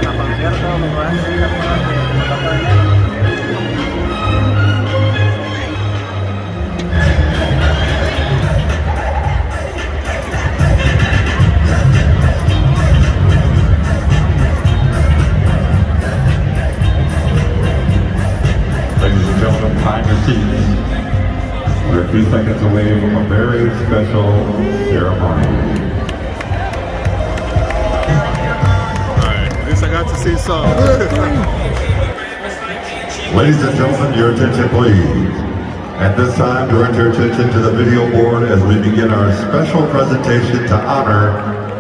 na concierto, Lebron, sa Ladies and gentlemen, find your seats. We're a few seconds away from a very special ceremony. Alright, at least I got to see some. Ladies and gentlemen, your attention please. At this time, direct your attention to the video board as we begin our special presentation to honor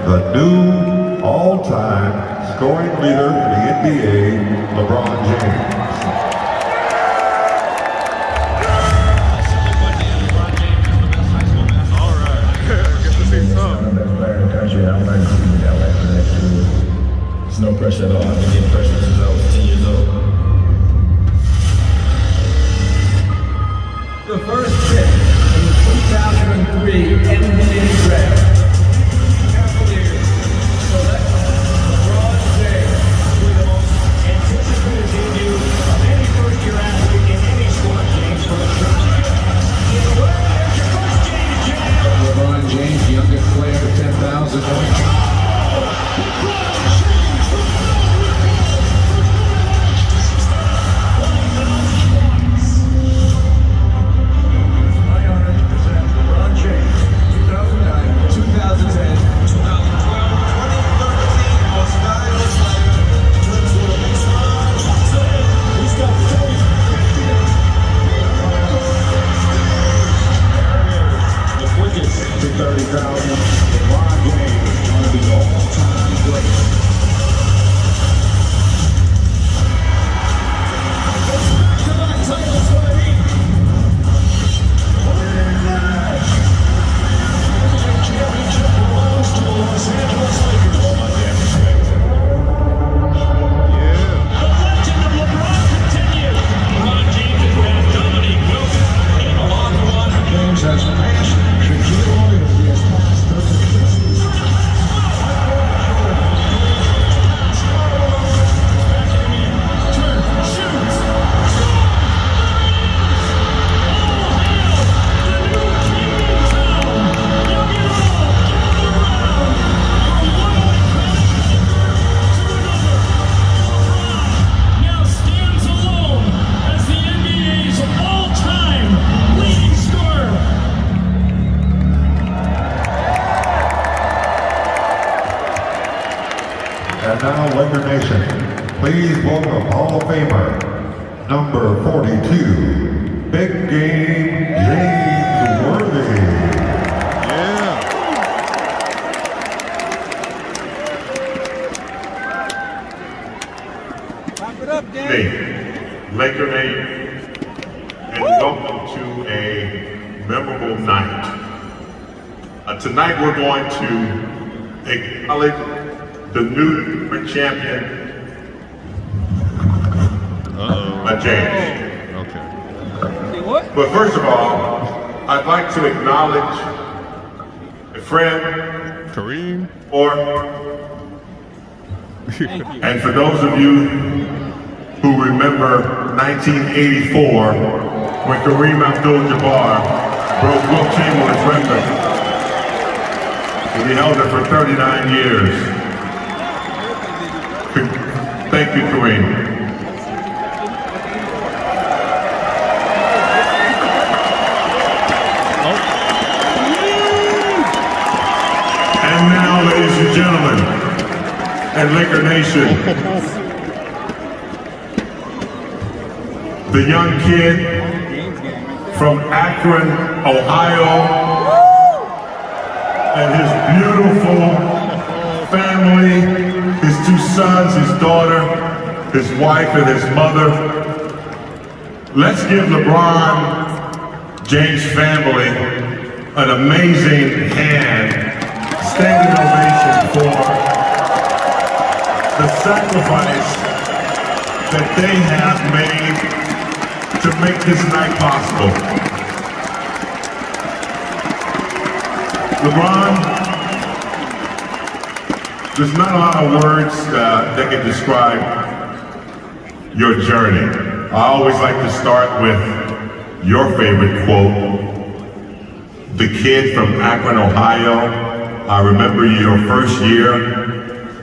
the new all-time scoring leader in the NBA, LeBron James. There's no pressure at all. I've been getting pressure since I was 10 years old. The first pick in the 2003 NBA draft. Cavaliers select LeBron James, the most anticipated debut of any first-year athlete in any sport. James for the shot. There's your first James. LeBron James, youngest player to 10,000 points. And now, Laker Nation, please welcome Hall of Famer, number 42, Big Game James Worthy. Yeah. Clap it up, gang. Hey, Laker Nation, and welcome to a memorable night. Tonight we're going to acknowledge the new champion, James. Okay. What? But first of all, I'd like to acknowledge a friend, Kareem. and for those of you who remember 1984, when Kareem Abdul-Jabbar broke Wilt Chamberlain's record, and he held it for 39 years. Thank you, Kareem. And now, ladies and gentlemen, and Laker Nation, the young kid from Akron, Ohio, and his beautiful family, his two sons, his daughter, his wife, and his mother. Let's give LeBron James' family an amazing hand, standing ovation for the sacrifice that they have made to make this night possible. LeBron, There's not a lot of words that can describe your journey. I always like to start with your favorite quote. The kid from Akron, Ohio. I remember your first year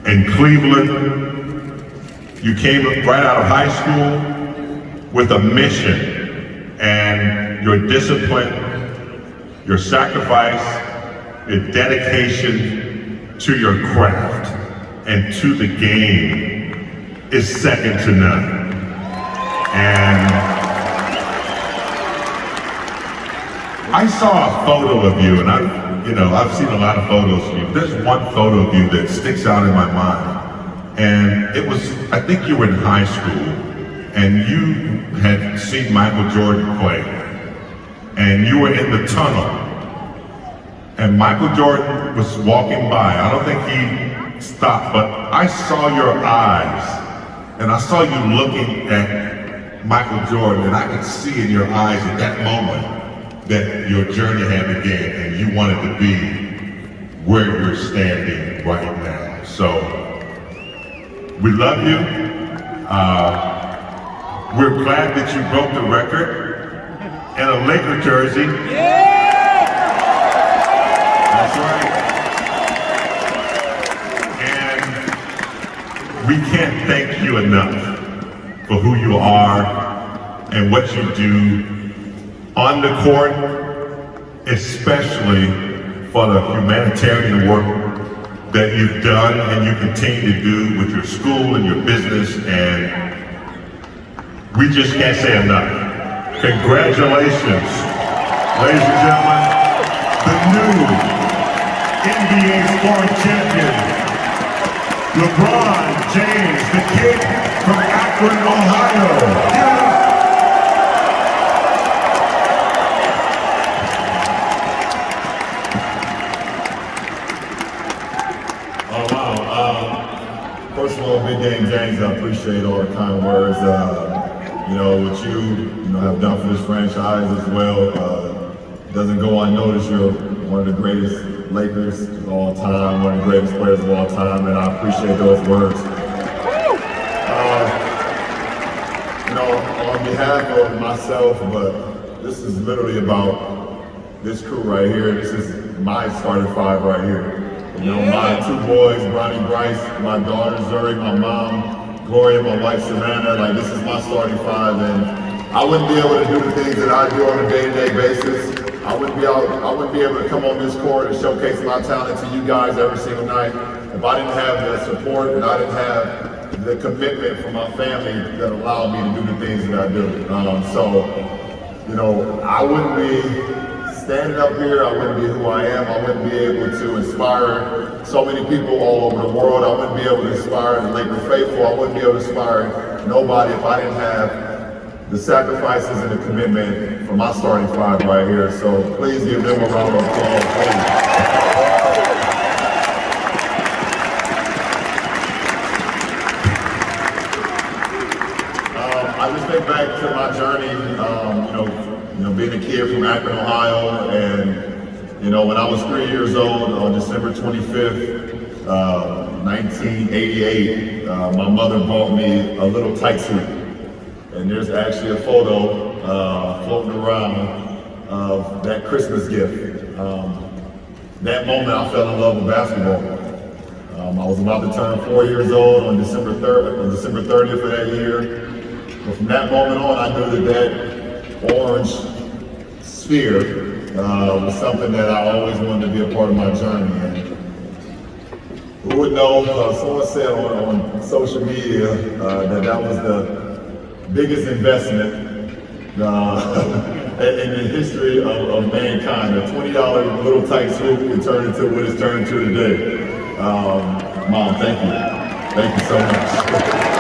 in Cleveland. You came right out of high school with a mission, and your discipline, your sacrifice, your dedication to your craft and to the game is second to none. And I saw a photo of you, and I've seen a lot of photos of you. There's one photo of you that sticks out in my mind. And it was, I think you were in high school, and you had seen Michael Jordan play. And you were in the tunnel. And Michael Jordan was walking by. I don't think he stopped, but I saw your eyes. And I saw you looking at Michael Jordan, and I could see in your eyes at that moment that your journey had begun, and you wanted to be where you're standing right now. So, we love you. We're glad that you broke the record in a Laker jersey. That's right. And we can't thank you enough for who you are and what you do on the court, especially for the humanitarian work that you've done and you continue to do with your school and your business, and we just can't say enough. Congratulations, ladies and gentlemen, the new NBA scoring champion, Lebron James, the kid from Akron, Ohio. Yeah. First of all, Big Game James, I appreciate all the kind words. What you have done for this franchise as well. Doesn't go unnoticed. You're one of the greatest Lakers of all time, one of the greatest players of all time, and I appreciate those words. On behalf of myself, but this is literally about this crew right here. This is my starting five right here. My two boys, Bronny Bryce, my daughter Zuri, my mom, Gloria, my wife Savannah, this is my starting five, and I wouldn't be able to do the things that I do on a day-to-day basis. I wouldn't be able to come on this court and showcase my talent to you guys every single night if I didn't have the support and I didn't have the commitment from my family that allowed me to do the things that I do. I wouldn't be standing up here, I wouldn't be who I am, I wouldn't be able to inspire so many people all over the world, I wouldn't be able to inspire the Laker faithful, I wouldn't be able to inspire nobody if I didn't have the sacrifices and the commitment from my starting five right here. So please give them a round of applause, please. I just think back to my journey, being a kid from Akron, Ohio, and when I was 3 years old, on December 25th, 1988, my mother bought me a little tight suit, and there's actually a photo floating around of that Christmas gift. That moment, I fell in love with basketball. I was about to turn 4 years old on December 30th of that year. But from that moment on, I knew that orange sphere was something that I always wanted to be a part of my journey. And who would know, someone said on social media that was the biggest investment in the history of mankind. A $20 little tight suit can turn into what it's turned into today. Mom, thank you. Thank you so much.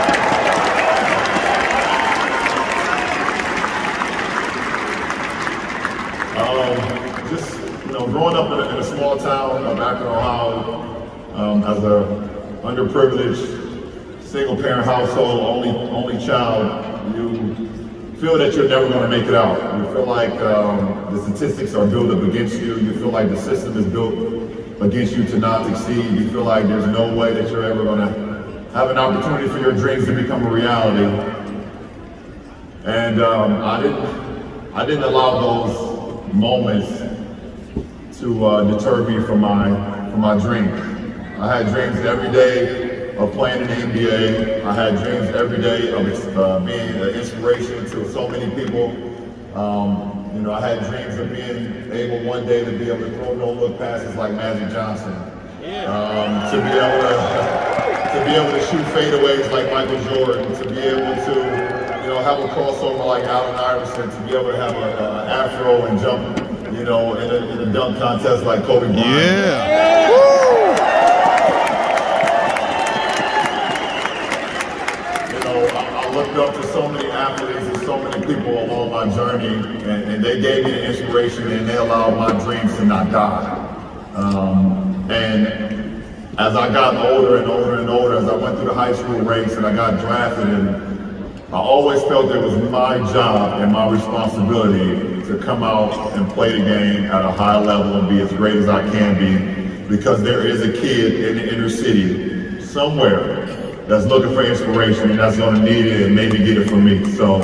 Growing up in a small town of Akron, Ohio, as a underprivileged single-parent household, only child, you feel that you're never going to make it out. You feel like the statistics are built up against you. You feel like the system is built against you to not succeed. You feel like there's no way that you're ever going to have an opportunity for your dreams to become a reality. And I didn't allow those moments to deter me from my dreams. I had dreams every day of playing in the NBA. I had dreams every day of being an inspiration to so many people. You know, I had dreams of being able one day to be able to throw no-look passes like Magic Johnson. To be able to shoot fadeaways like Michael Jordan. To be able to, you know, have a crossover like Allen Iverson. To be able to have an afro and jump, you know, in a dunk contest like Kobe Bryant. Yeah. You know, I looked up to so many athletes and so many people along my journey, and they gave me the inspiration and they allowed my dreams to not die. And as I got older and older and older, as I went through the high school ranks and I got drafted, and I always felt it was my job and my responsibility to come out and play the game at a high level and be as great as I can be, because there is a kid in the inner city somewhere that's looking for inspiration and that's gonna need it and maybe get it from me. So,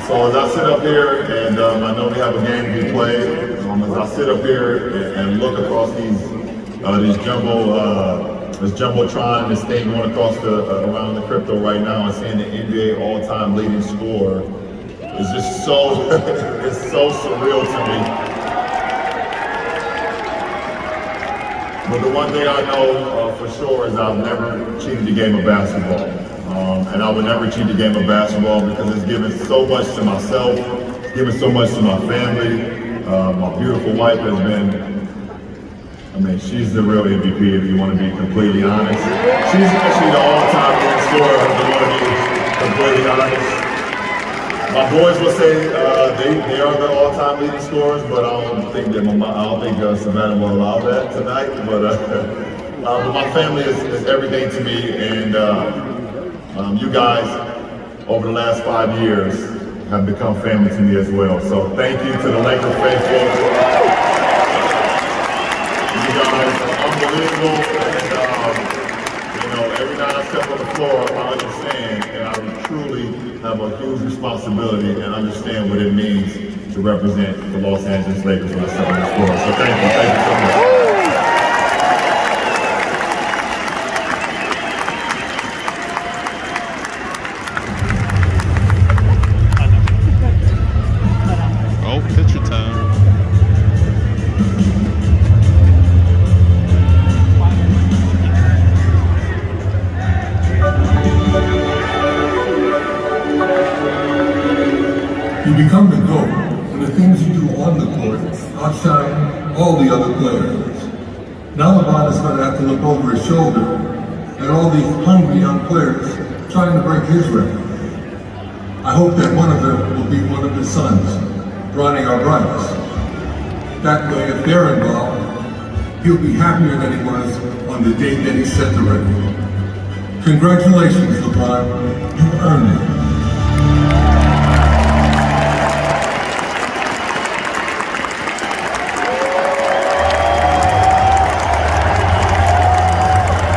so as I sit up here, and I know we have a game to be played, as I sit up here and look across this jumbotron, this thing going across around the crypto right now, and seeing the NBA all-time leading scorer, it's just so it's so surreal to me. But the one thing I know for sure is I've never cheated the game of basketball. And I would never cheat the game of basketball because it's given so much to myself, it's given so much to my family. My beautiful wife has been, I mean, she's the real MVP if you want to be completely honest. She's actually the all-time leading scorer if you want to be completely honest. My boys will say they are the all-time leading scorers, but I don't think Savannah will allow that tonight. But my family is everything to me, and you guys over the last 5 years have become family to me as well. So thank you to the Lakers faithful. You guys are unbelievable, and you know, every time I step on the floor, I understand, and I truly have a huge responsibility and understand what it means to represent the Los Angeles Lakers when I step on the floor. So thank you so much. Oh, picture time. You become the GOAT, and the things you do on the court outshine all the other players. Now LeBron is going to have to look over his shoulder at all these hungry young players trying to break his record. I hope that one of them will be one of his sons, Bronny or Bryce. That way, if they're involved, he'll be happier than he was on the day that he set the record. Congratulations, LeBron. You earned it.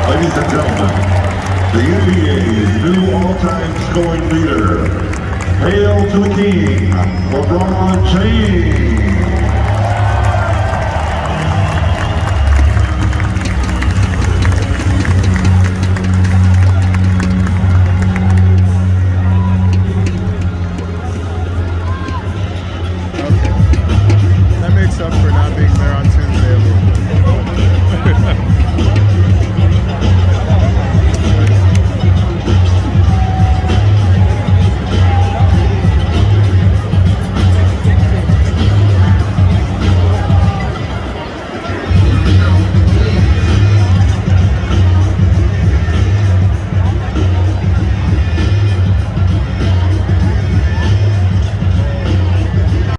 Ladies and gentlemen, the NBA's new all-time scoring leader. Hail to the King, LeBron James.